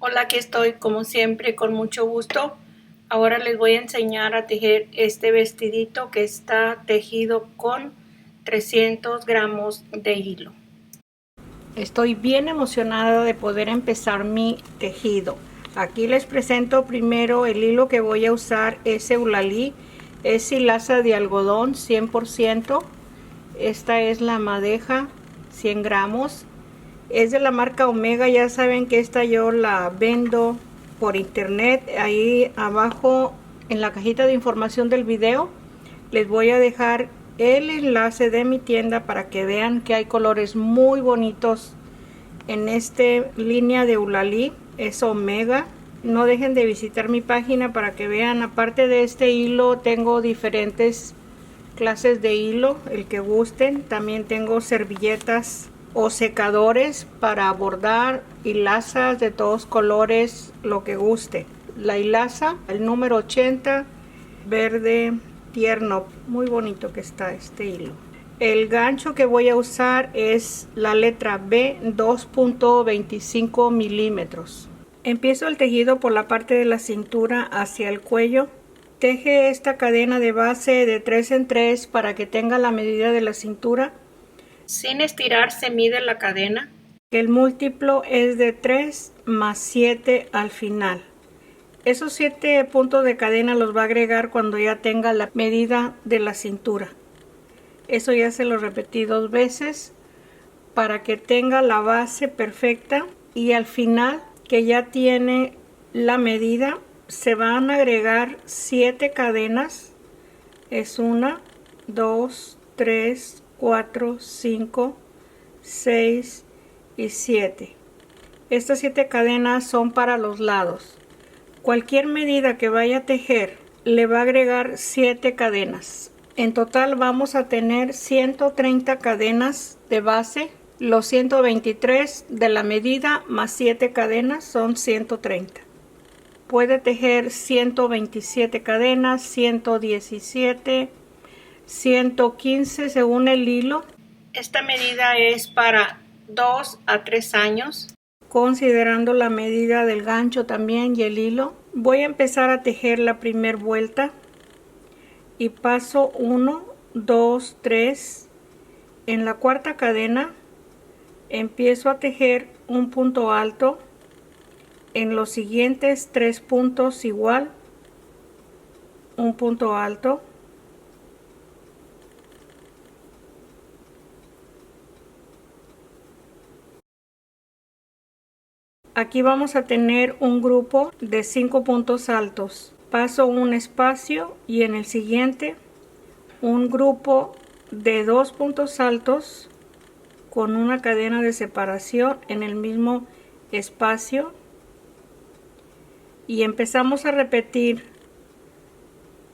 Hola, aquí estoy como siempre con mucho gusto. Ahora les voy a enseñar a tejer este vestidito que está tejido con 300 gramos de hilo. Estoy bien emocionada de poder empezar mi tejido. Aquí les presento primero el hilo que voy a usar, es Eulalí, es hilaza de algodón 100%. Esta es la madeja 100 gramos. Es de la marca Omega, ya saben que esta yo la vendo por internet. Ahí abajo en la cajita de información del video les voy a dejar el enlace de mi tienda para que vean que hay colores muy bonitos en esta línea de Eulalí, es Omega. No dejen de visitar mi página para que vean, aparte de este hilo tengo diferentes clases de hilo, el que gusten. También tengo servilletas o secadores para bordar, hilazas de todos colores, lo que guste. La hilaza, el número 80, verde tierno, muy bonito que está este hilo. El gancho que voy a usar es la letra B, 2.25 milímetros. Empiezo el tejido por la parte de la cintura hacia el cuello. Teje esta cadena de base de 3 en 3 para que tenga la medida de la cintura. Sin estirar se mide la cadena. El múltiplo es de 3 más 7 al final. Esos 7 puntos de cadena los va a agregar cuando ya tenga la medida de la cintura. Eso ya se lo repetí 2 veces para que tenga la base perfecta, y al final que ya tiene la medida se van a agregar 7 cadenas. Es 1, 2, 3, 4, 5, 6 y 7. Estas 7 cadenas son para los lados. Cualquier medida que vaya a tejer le va a agregar 7 cadenas. En total vamos a tener 130 cadenas de base. Los 123 de la medida más 7 cadenas son 130. Puede tejer 127 cadenas, 117, 115 según el hilo. Esta medida es para 2 a 3 años. Considerando la medida del gancho también y el hilo, voy a empezar a tejer la primera vuelta y paso 1, 2, 3. En la cuarta cadena empiezo a tejer un punto alto. En los siguientes 3 puntos igual un punto alto. Aquí vamos a tener un grupo de 5 puntos altos. Paso un espacio y en el siguiente un grupo de 2 puntos altos con una cadena de separación en el mismo espacio, y empezamos a repetir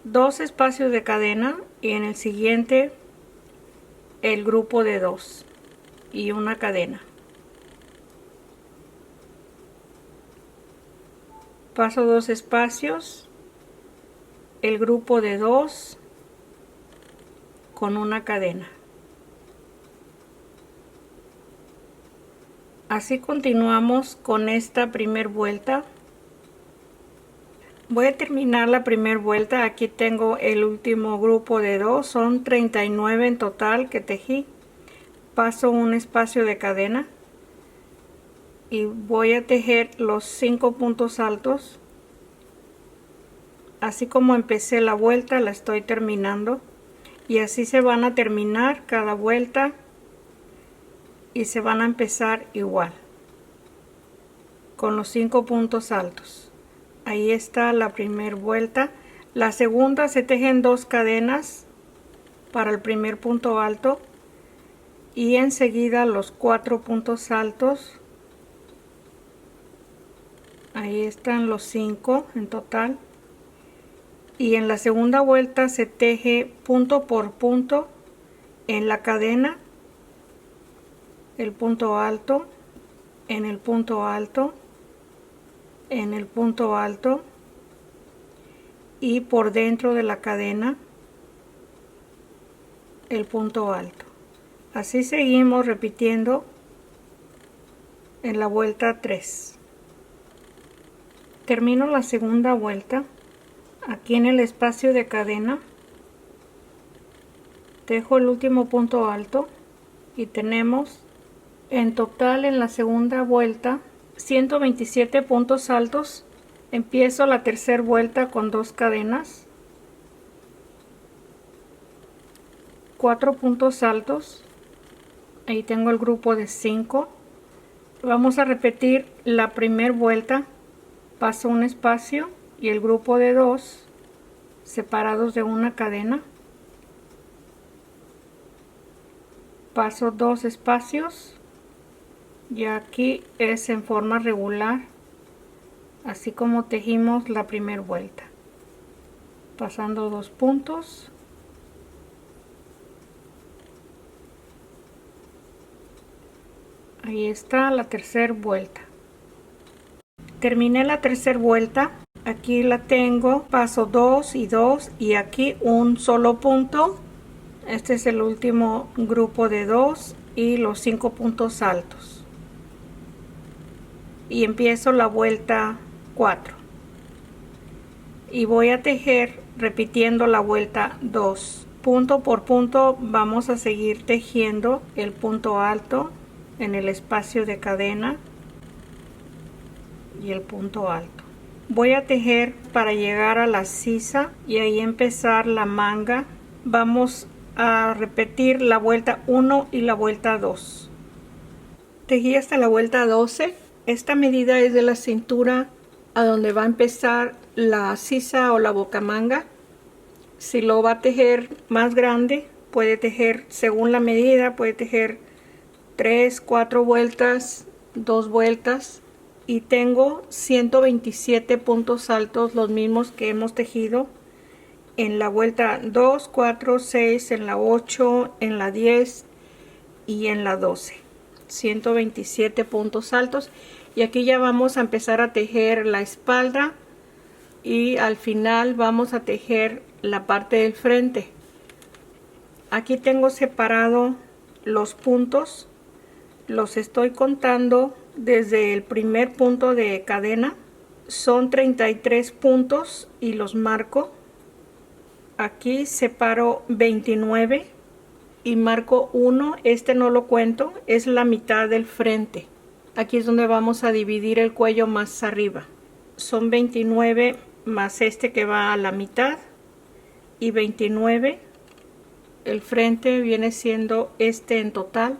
2 espacios de cadena y en el siguiente el grupo de 2 y una cadena. Paso 2 espacios, el grupo de 2 con una cadena. Así continuamos con esta primera vuelta. Voy a terminar la primera vuelta. Aquí tengo el último grupo de 2, son 39 en total que tejí. Paso un espacio de cadena y voy a tejer los 5 puntos altos. Así como empecé la vuelta, la estoy terminando, y así se van a terminar cada vuelta y se van a empezar igual con los 5 puntos altos. Ahí está la primera vuelta. La segunda se tejen 2 cadenas para el primer punto alto y enseguida los 4 puntos altos. Ahí están los 5 en total, y en la segunda vuelta se teje punto por punto en la cadena, el punto alto, en el punto alto, en el punto alto y por dentro de la cadena el punto alto. Así seguimos repitiendo en la vuelta 3. Termino la segunda vuelta aquí en el espacio de cadena, dejo el último punto alto y tenemos en total en la segunda vuelta 127 puntos altos. Empiezo la tercera vuelta con 2 cadenas, 4 puntos altos, ahí tengo el grupo de 5. Vamos a repetir la primera vuelta, paso un espacio y el grupo de 2 separados de una cadena, paso 2 espacios y aquí es en forma regular, así como tejimos la primera vuelta, pasando 2 puntos, ahí está la tercera vuelta. Terminé la tercera vuelta, aquí la tengo, paso 2 y 2 y aquí un solo punto. Este es el último grupo de 2 y los 5 puntos altos, y empiezo la vuelta 4 y voy a tejer repitiendo la vuelta 2. Punto por punto vamos a seguir tejiendo el punto alto en el espacio de cadena y el punto alto. Voy a tejer para llegar a la sisa y ahí empezar la manga. Vamos a repetir la vuelta 1 y la vuelta 2. Tejí hasta la vuelta 12. Esta medida es de la cintura a donde va a empezar la sisa o la bocamanga. Si lo va a tejer más grande, puede tejer según la medida, puede tejer 3, 4 vueltas, 2 vueltas. Y tengo 127 puntos altos, los mismos que hemos tejido en la vuelta 2, 4, 6, en la 8, en la 10 y en la 12. 127 puntos altos, y aquí ya vamos a empezar a tejer la espalda y al final vamos a tejer la parte del frente. Aquí tengo separado los puntos, los estoy contando desde el primer punto de cadena. Son 33 puntos y los marco. Aquí separo 29 y marco 1. Este no lo cuento, es la mitad del frente. Aquí es donde vamos a dividir el cuello más arriba. Son 29 más este que va a la mitad y 29. El frente viene siendo este en total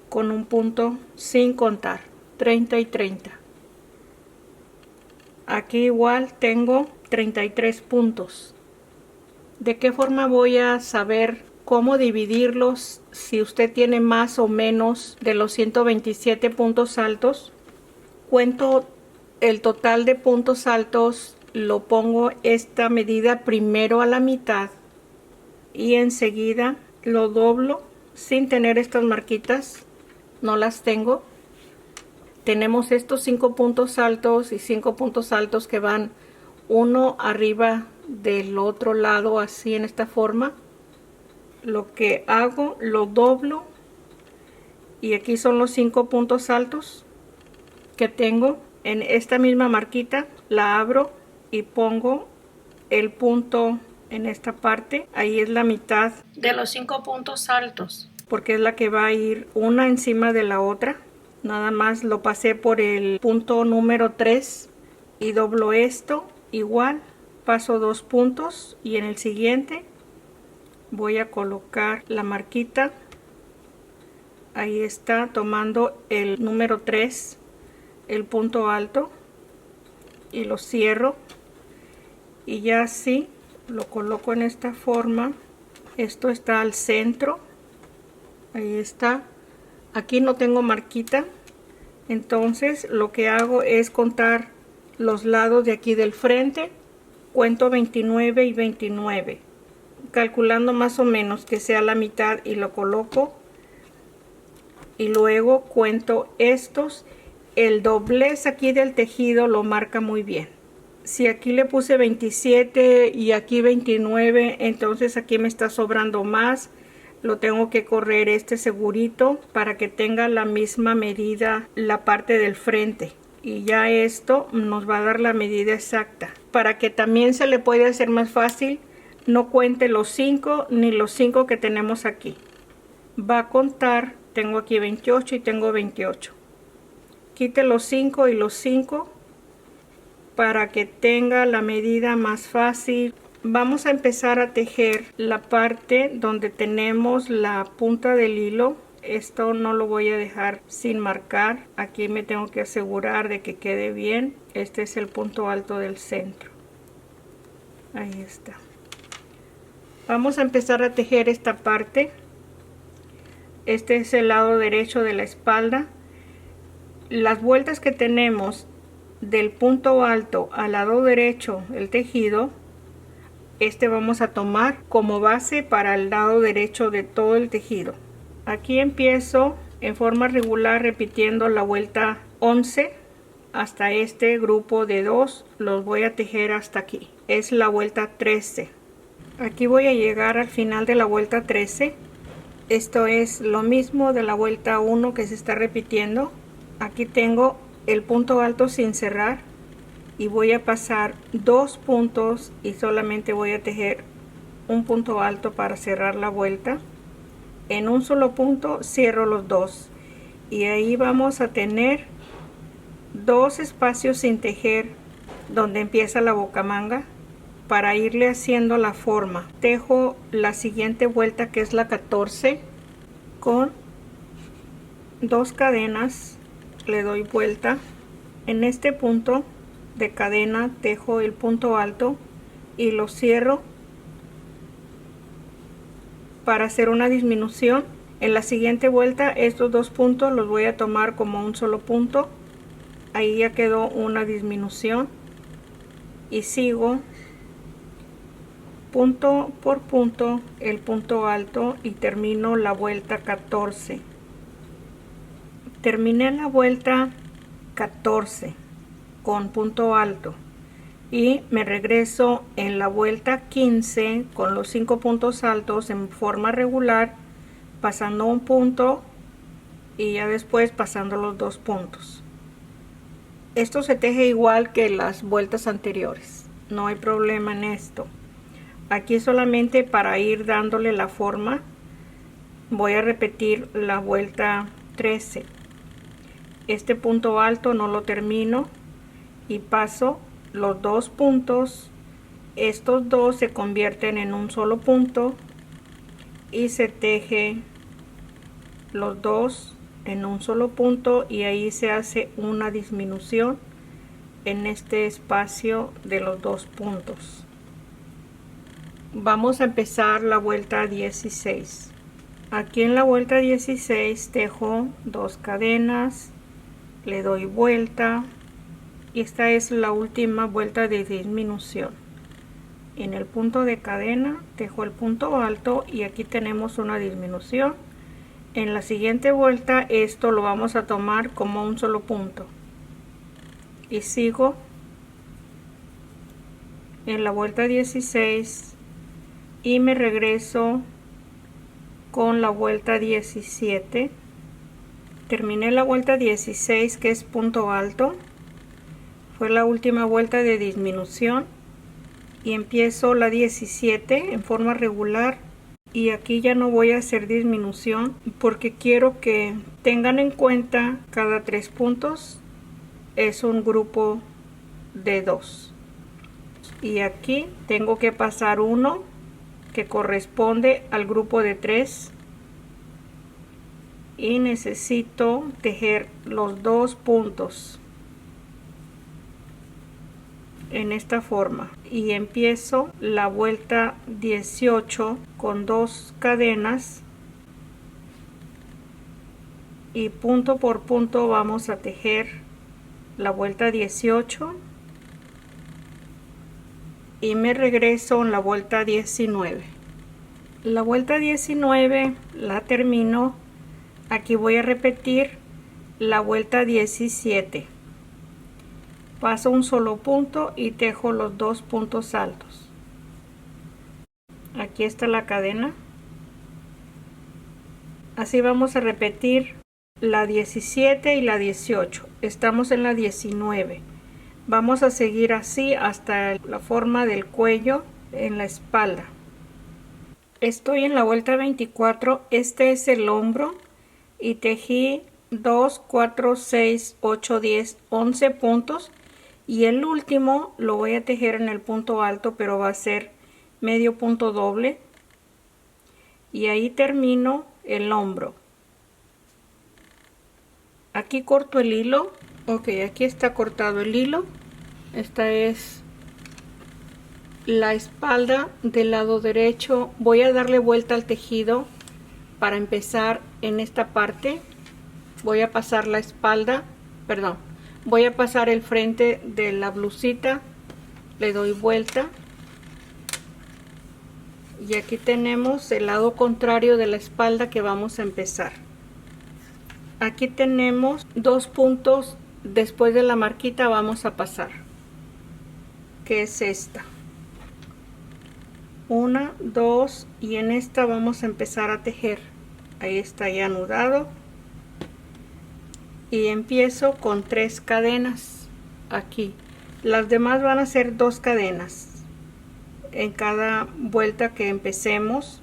con un punto sin contar, 30 y 30. Aquí igual tengo 33 puntos. ¿De qué forma voy a saber cómo dividirlos si usted tiene más o menos de los 127 puntos altos? Cuento el total de puntos altos, lo pongo esta medida primero a la mitad y enseguida lo doblo sin tener estas marquitas, no las tengo. Tenemos estos 5 puntos altos y 5 puntos altos que van uno arriba del otro lado, así en esta forma. Lo que hago, lo doblo y aquí son los 5 puntos altos que tengo. En esta misma marquita la abro y pongo el punto en esta parte. Ahí es la mitad de los 5 puntos altos, porque es la que va a ir una encima de la otra. Nada más lo pasé por el punto número 3 y doblo esto igual, paso 2 puntos y en el siguiente voy a colocar la marquita. Ahí está, tomando el número 3, el punto alto, y lo cierro y ya así lo coloco en esta forma. Esto está al centro, ahí está. Aquí no tengo marquita, entonces lo que hago es contar los lados de aquí del frente. Cuento 29 y 29, calculando más o menos que sea la mitad, y lo coloco. Y luego cuento estos. El doblez aquí del tejido lo marca muy bien. Si aquí le puse 27 y aquí 29, entonces aquí me está sobrando más. Lo tengo que correr este segurito para que tenga la misma medida la parte del frente. y ya esto nos va a dar la medida exacta. Para que también se le pueda hacer más fácil, no cuente los 5 ni los 5 que tenemos aquí. Va a contar, tengo aquí 28 y tengo 28. Quite los 5 y los 5 para que tenga la medida más fácil. Vamos a empezar a tejer la parte donde tenemos la punta del hilo. Esto no lo voy a dejar sin marcar. Aquí me tengo que asegurar de que quede bien. Este es el punto alto del centro. Ahí está. Vamos a empezar a tejer esta parte. Este es el lado derecho de la espalda. Las vueltas que tenemos del punto alto al lado derecho del tejido, este vamos a tomar como base para el lado derecho de todo el tejido. Aquí empiezo en forma regular repitiendo la vuelta 11 hasta este grupo de 2, los voy a tejer hasta aquí. Es la vuelta 13. Aquí voy a llegar al final de la vuelta 13. Esto es lo mismo de la vuelta 1 que se está repitiendo. Aquí tengo el punto alto sin cerrar y voy a pasar 2 puntos y solamente voy a tejer un punto alto para cerrar la vuelta. En un solo punto cierro los 2 y ahí vamos a tener 2 espacios sin tejer donde empieza la bocamanga. Para irle haciendo la forma, tejo la siguiente vuelta, que es la 14, con 2 cadenas. Le doy vuelta. En este punto de cadena tejo el punto alto y lo cierro para hacer una disminución. En la siguiente vuelta estos 2 puntos los voy a tomar como un solo punto. Ahí ya quedó una disminución y sigo punto por punto el punto alto y termino la vuelta 14. Terminé la vuelta 14 con punto alto y me regreso en la vuelta 15 con los 5 puntos altos en forma regular, pasando un punto y ya después pasando los 2 puntos. Esto se teje igual que las vueltas anteriores, no hay problema en esto. Aquí solamente para ir dándole la forma voy a repetir la vuelta 13. Este punto alto no lo termino y paso los 2 puntos. Estos 2 se convierten en un solo punto y se teje los 2 en un solo punto y ahí se hace una disminución en este espacio de los 2 puntos. Vamos a empezar la vuelta 16. Aquí en la vuelta 16 tejo 2 cadenas, le doy vuelta y esta es la última vuelta de disminución. En el punto de cadena tejo el punto alto y aquí tenemos una disminución. En la siguiente vuelta esto lo vamos a tomar como un solo punto y sigo en la vuelta 16 y me regreso con la vuelta 17. Terminé la vuelta 16, que es punto alto, fue la última vuelta de disminución, y empiezo la 17 en forma regular y aquí ya no voy a hacer disminución porque quiero que tengan en cuenta cada 3 puntos es un grupo de 2 y aquí tengo que pasar uno que corresponde al grupo de 3 y necesito tejer los 2 puntos en esta forma y empiezo la vuelta 18 con 2 cadenas y punto por punto vamos a tejer la vuelta 18 y me regreso en la vuelta 19. La vuelta 19 la termino. Aquí voy a repetir la vuelta 17. Paso un solo punto y tejo los 2 puntos altos. Aquí está la cadena. Así vamos a repetir la 17 y la 18. Estamos en la 19. Vamos a seguir así hasta la forma del cuello en la espalda. Estoy en la vuelta 24. Este es el hombro y tejí 2, 4, 6, 8, 10, 11 puntos, y el último lo voy a tejer en el punto alto, pero va a ser medio punto doble, y ahí termino el hombro. Aquí corto el hilo. Ok, aquí está cortado el hilo. Esta es la espalda del lado derecho. Voy a darle vuelta al tejido para empezar en esta parte. Voy a pasar la espalda, perdón, voy a pasar el frente de la blusita, le doy vuelta y aquí tenemos el lado contrario de la espalda que vamos a empezar. Aquí tenemos 2 puntos después de la marquita, vamos a pasar, que es esta, 1, 2, y en esta vamos a empezar a tejer. Ahí está ya anudado, y empiezo con 3 cadenas aquí. Las demás van a ser 2 cadenas en cada vuelta que empecemos.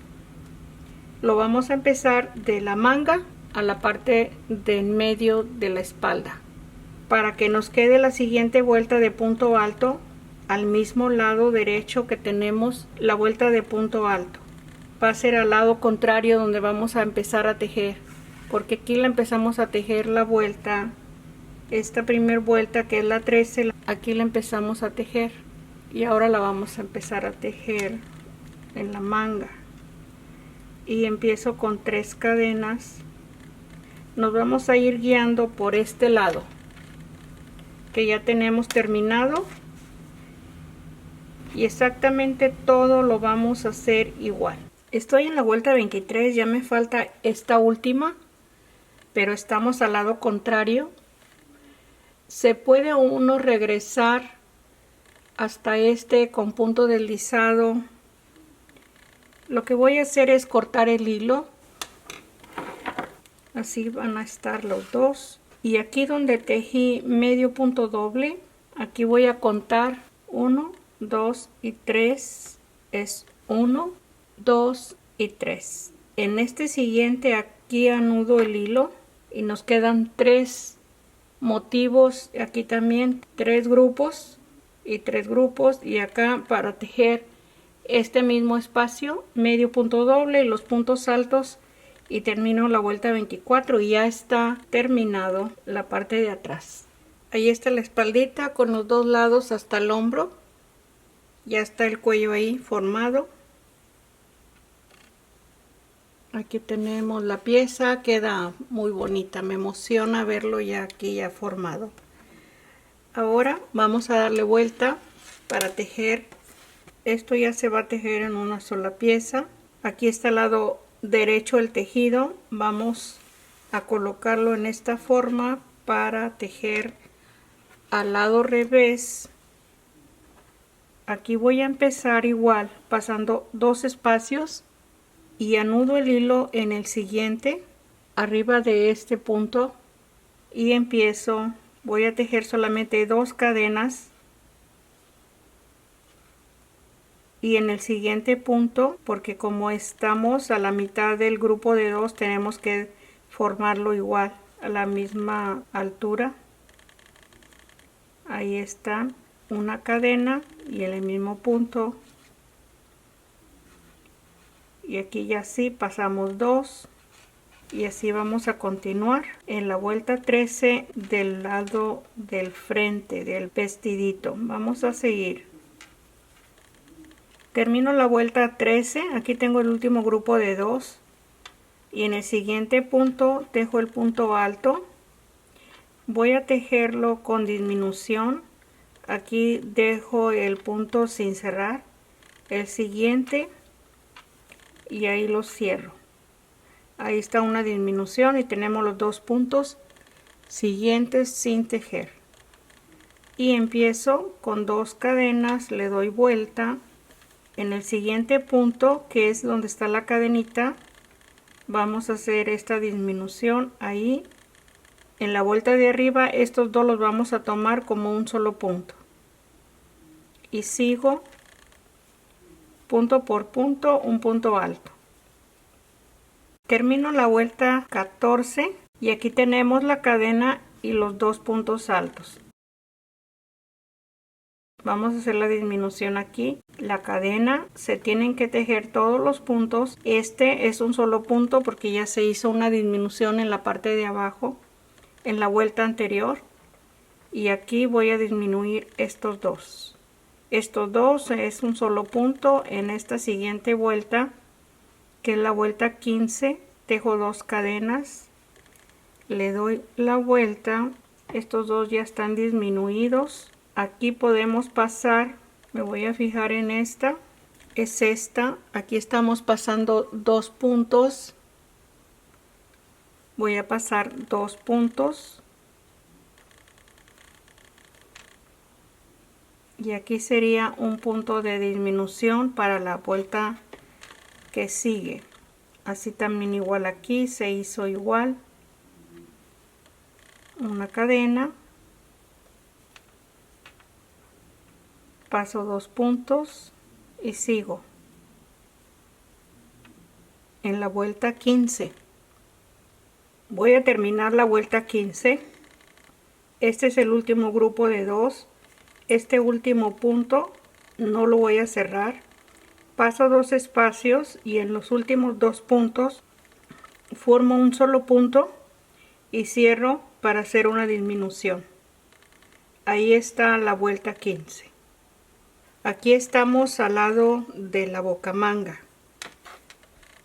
Lo vamos a empezar de la manga a la parte de en medio de la espalda, para que nos quede la siguiente vuelta de punto alto al mismo lado derecho que tenemos la vuelta de punto alto. Va a ser al lado contrario donde vamos a empezar a tejer, porque aquí la empezamos a tejer la vuelta, esta primer vuelta que es la 13, aquí la empezamos a tejer, y ahora la vamos a empezar a tejer en la manga, y empiezo con 3 cadenas. Nos vamos a ir guiando por este lado que ya tenemos terminado, y exactamente todo lo vamos a hacer igual. Estoy en la vuelta 23, ya me falta esta última, pero estamos al lado contrario. Se puede uno regresar hasta este con punto deslizado. Lo que voy a hacer es cortar el hilo, así van a estar los dos, y aquí donde tejí medio punto doble, aquí voy a contar 1, 2 y 3, es 1, 2 y 3. En este siguiente aquí anudo el hilo y nos quedan 3 motivos, aquí también 3 grupos y 3 grupos, y acá para tejer este mismo espacio medio punto doble y los puntos altos, y termino la vuelta 24 y ya está terminado la parte de atrás. Ahí está la espaldita con los dos lados hasta el hombro, ya está el cuello ahí formado. Aquí tenemos la pieza, queda muy bonita, me emociona verlo ya aquí ya formado. Ahora vamos a darle vuelta para tejer. Esto ya se va a tejer en una sola pieza. Aquí está el lado derecho del tejido, vamos a colocarlo en esta forma para tejer al lado revés. Aquí voy a empezar igual pasando 2 espacios y anudo el hilo en el siguiente arriba de este punto, y empiezo, voy a tejer solamente 2 cadenas, y en el siguiente punto, porque como estamos a la mitad del grupo de 2, tenemos que formarlo igual a la misma altura. Ahí está una cadena y en el mismo punto, y aquí ya sí pasamos 2, y así vamos a continuar en la vuelta 13 del lado del frente del vestidito. Vamos a seguir. Termino la vuelta 13, aquí tengo el último grupo de 2, y en el siguiente punto tejo el punto alto. Voy a tejerlo con disminución, aquí dejo el punto sin cerrar, el siguiente, y ahí lo cierro. Ahí está una disminución y tenemos los 2 puntos siguientes sin tejer, y empiezo con 2 cadenas, le doy vuelta. En el siguiente punto, que es donde está la cadenita, vamos a hacer esta disminución ahí En la vuelta de arriba estos dos los vamos a tomar como un solo punto. Y sigo punto por punto, un punto alto. Termino la vuelta 14 y aquí tenemos la cadena y los dos puntos altos. Vamos a hacer la disminución aquí. La cadena, se tienen que tejer todos los puntos. Este es un solo punto porque ya se hizo una disminución en la parte de abajo en la vuelta anterior. Y aquí voy a disminuir estos dos. Estos dos es un solo punto. En esta siguiente vuelta, que es la vuelta 15, tejo dos cadenas, le doy la vuelta, estos dos ya están disminuidos. Aquí podemos pasar, me voy a fijar en esta, es esta, aquí estamos pasando dos puntos, voy a pasar dos puntos y aquí sería un punto de disminución para la vuelta que sigue. Así también igual aquí se hizo igual, una cadena, paso dos puntos y sigo en la vuelta 15. Voy a terminar la vuelta 15. Este es el último grupo de dos. Este último punto no lo voy a cerrar. Paso dos espacios y en los últimos dos puntos formo un solo punto y cierro para hacer una disminución. Ahí está la vuelta 15. Aquí estamos al lado de la bocamanga,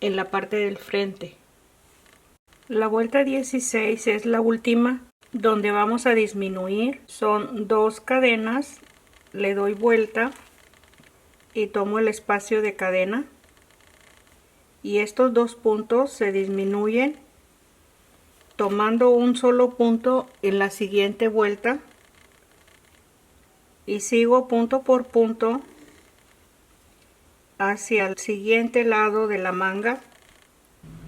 en la parte del frente. La vuelta 16 es la última, donde vamos a disminuir. Son dos cadenas, le doy vuelta y tomo el espacio de cadena y estos dos puntos se disminuyen tomando un solo punto en la siguiente vuelta y sigo punto por punto hacia el siguiente lado de la manga.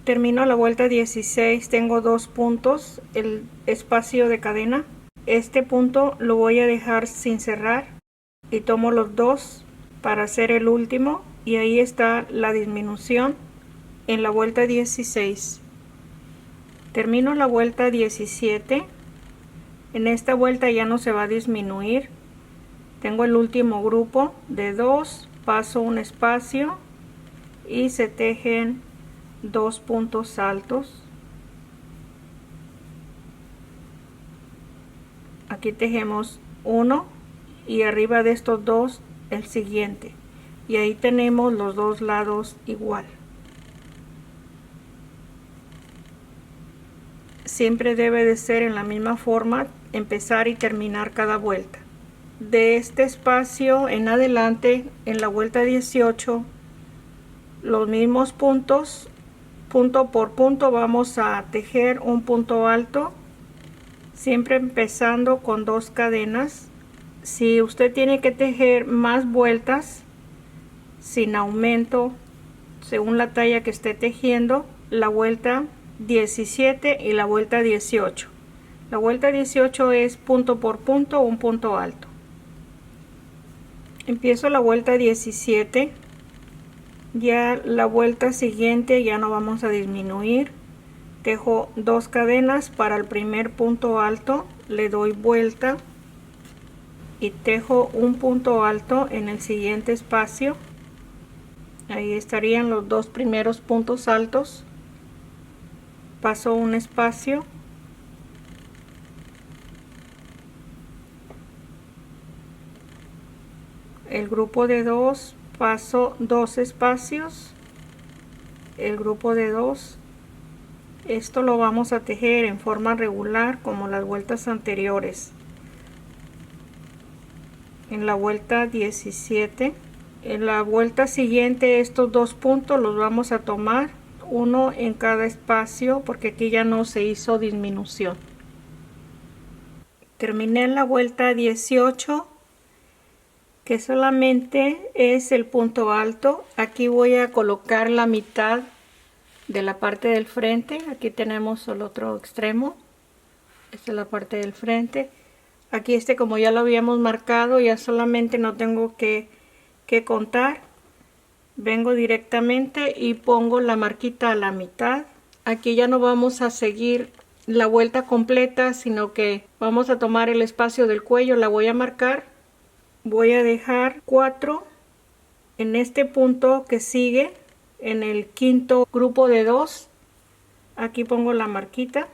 Termino la vuelta 16, tengo dos puntos, el espacio de cadena. Este punto lo voy a dejar sin cerrar y tomo los dos para hacer el último y ahí está la disminución en la vuelta 16. Termino la vuelta 17. En esta vuelta ya no se va a disminuir. Tengo el último grupo de dos, paso un espacio y se tejen dos puntos altos. Aquí tejemos uno y arriba de estos dos el siguiente y ahí tenemos los dos lados igual. Siempre debe de ser en la misma forma, empezar y terminar cada vuelta. De este espacio en adelante, en la vuelta 18, los mismos puntos, punto por punto vamos a tejer un punto alto, siempre empezando con dos cadenas. Si usted tiene que tejer más vueltas sin aumento según la talla que esté tejiendo, la vuelta 17 y la vuelta 18. La vuelta 18 es punto por punto, un punto alto. Empiezo la vuelta 17. Ya la vuelta siguiente ya no vamos a disminuir. Tejo dos cadenas para el primer punto alto, le doy vuelta y tejo un punto alto en el siguiente espacio. Ahí estarían los dos primeros puntos altos. Paso un espacio el grupo de dos, paso dos espacios, el grupo de dos. Esto lo vamos a tejer en forma regular como las vueltas anteriores. En la vuelta 17, en la vuelta siguiente estos dos puntos los vamos a tomar uno en cada espacio porque aquí ya no se hizo disminución. Terminé la vuelta 18, que solamente es el punto alto. Aquí voy a colocar la mitad de la parte del frente. Aquí tenemos el otro extremo, Esta es la parte del frente. Aquí como ya lo habíamos marcado, ya solamente no tengo que contar. Vengo directamente y pongo la marquita a la mitad. Aquí ya no vamos a seguir la vuelta completa, sino que vamos a tomar el espacio del cuello, la voy a marcar. Voy a dejar 4 en este punto que sigue, en el quinto grupo de 2. Aquí pongo la marquita.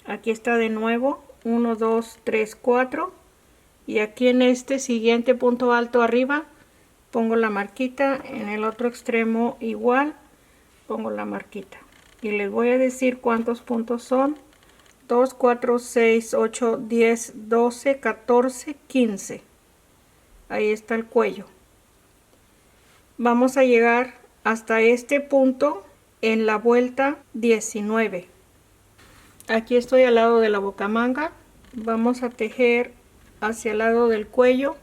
Aquí está de nuevo 1, 2, 3, 4. Y aquí en este siguiente punto alto arriba pongo la marquita. En el otro extremo igual pongo la marquita. Y les voy a decir cuántos puntos son: 2, 4, 6, 8, 10, 12, 14, 15. Ahí está el cuello. Vamos a llegar hasta este punto en la vuelta 19. Aquí estoy al lado de la bocamanga. Vamos a tejer hacia el lado del cuello.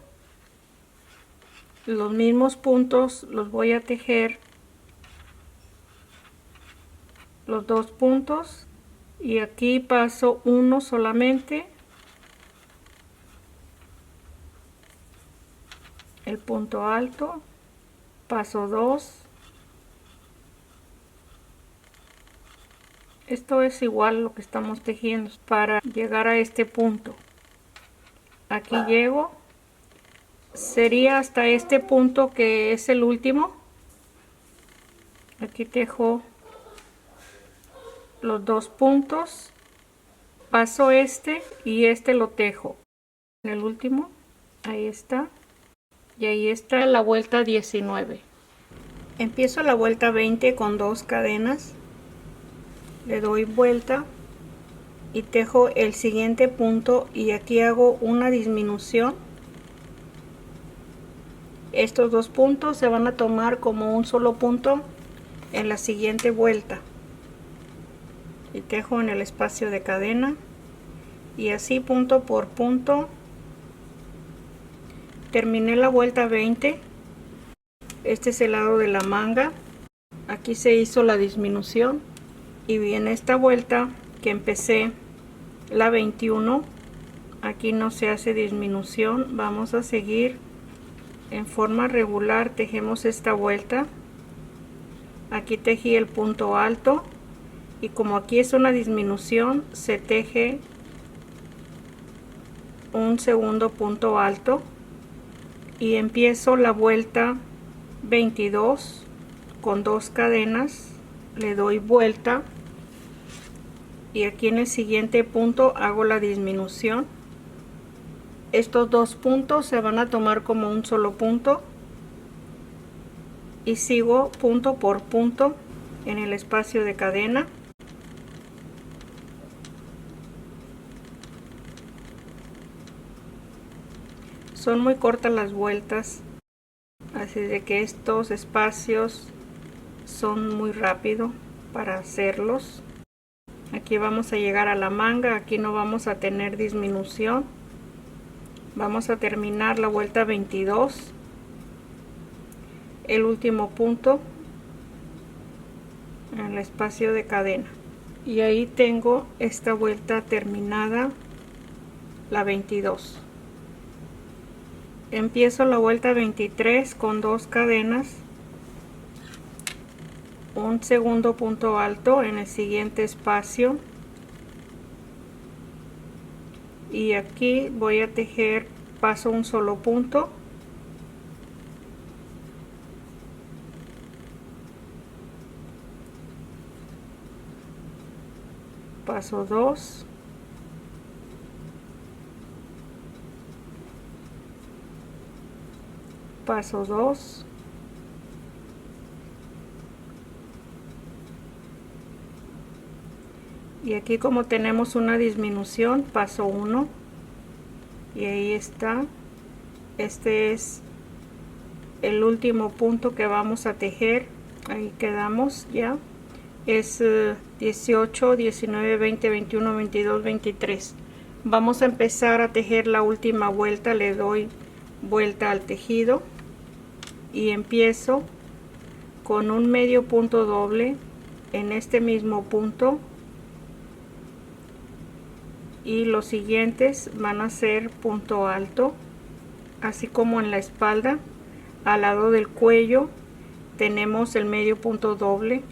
Los mismos puntos los voy a tejer los 2 puntos, y aquí paso uno solamente, el punto alto, paso 2. Esto es igual lo que estamos tejiendo para llegar a este punto. Aquí llego, sería hasta este punto que es el último. Aquí tejo los 2 puntos, paso y lo tejo en el último. Ahí está, y ahí está la vuelta 19. Empiezo la vuelta 20 con 2 cadenas, le doy vuelta y tejo el siguiente punto, y aquí hago una disminución. Estos 2 puntos se van a tomar como un solo punto en la siguiente vuelta, y tejo en el espacio de cadena, y así punto por punto. Terminé la vuelta 20. Este es el lado de la manga. Aquí se hizo la disminución, y en esta vuelta que empecé, la 21, aquí no se hace disminución. Vamos a seguir en forma regular. Tejemos esta vuelta. Aquí tejí el punto alto, y como aquí es una disminución, se teje un segundo punto alto, y empiezo la vuelta 22 con 2 cadenas, le doy vuelta, y aquí en el siguiente punto hago la disminución. Estos 2 puntos se van a tomar como un solo punto, y sigo punto por punto en el espacio de cadena. Son muy cortas las vueltas, así de que estos espacios son muy rápido para hacerlos. Aquí vamos a llegar a la manga. Aquí no vamos a tener disminución. Vamos a terminar la vuelta 22, el último punto en el espacio de cadena, y ahí tengo esta vuelta terminada, la 22. Empiezo la vuelta 23 con 2 cadenas, un segundo punto alto en el siguiente espacio, y aquí voy a tejer, paso un solo punto, paso 2, paso 2, y aquí como tenemos una disminución, paso 1, y ahí está. Este es el último punto que vamos a tejer. Ahí quedamos ya. Es 18, 19, 20, 21, 22, 23. Vamos a empezar a tejer la última vuelta. Le doy vuelta al tejido y empiezo con un medio punto doble en este mismo punto, y los siguientes van a ser punto alto, así como en la espalda. Al lado del cuello tenemos el medio punto doble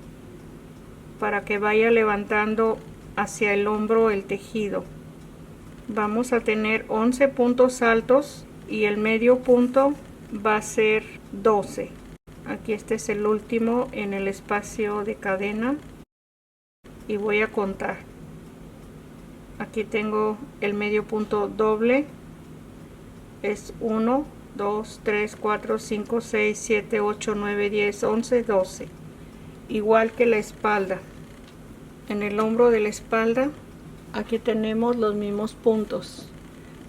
para que vaya levantando hacia el hombro el tejido. Vamos a tener 11 puntos altos y el medio punto va a ser 12. Aquí este es el último en el espacio de cadena y voy a contar. Aquí tengo el medio punto doble, es 1, 2, 3, 4, 5, 6, 7, 8, 9, 10, 11, 12. Igual que la espalda. En el hombro de la espalda, aquí tenemos los mismos puntos,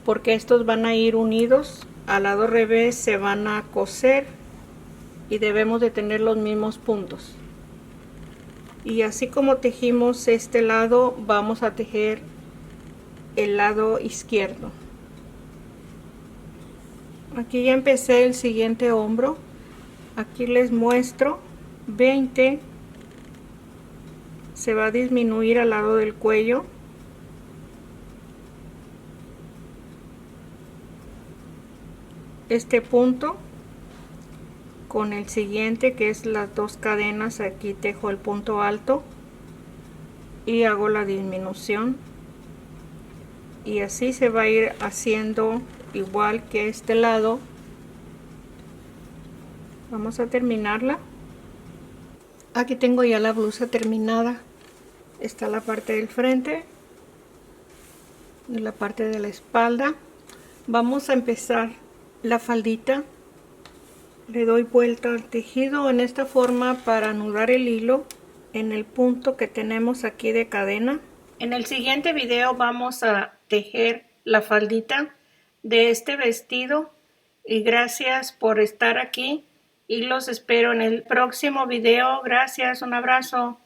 porque estos van a ir unidos. Al lado revés se van a coser y debemos de tener los mismos puntos. Y así como tejimos este lado, vamos a tejer el lado izquierdo. Aquí ya empecé el siguiente hombro. Aquí les muestro 20. Se va a disminuir al lado del cuello. Este punto con el siguiente, que es las dos cadenas, aquí tejo el punto alto y hago la disminución, y así se va a ir haciendo igual que este lado. Vamos a terminarla. Aquí tengo ya la blusa terminada. Está la parte del frente y la parte de la espalda. Vamos a empezar la faldita. Le doy vuelta al tejido en esta forma para anudar el hilo en el punto que tenemos aquí de cadena. En el siguiente video vamos a tejer la faldita de este vestido, y gracias por estar aquí y los espero en el próximo video. Gracias, un abrazo.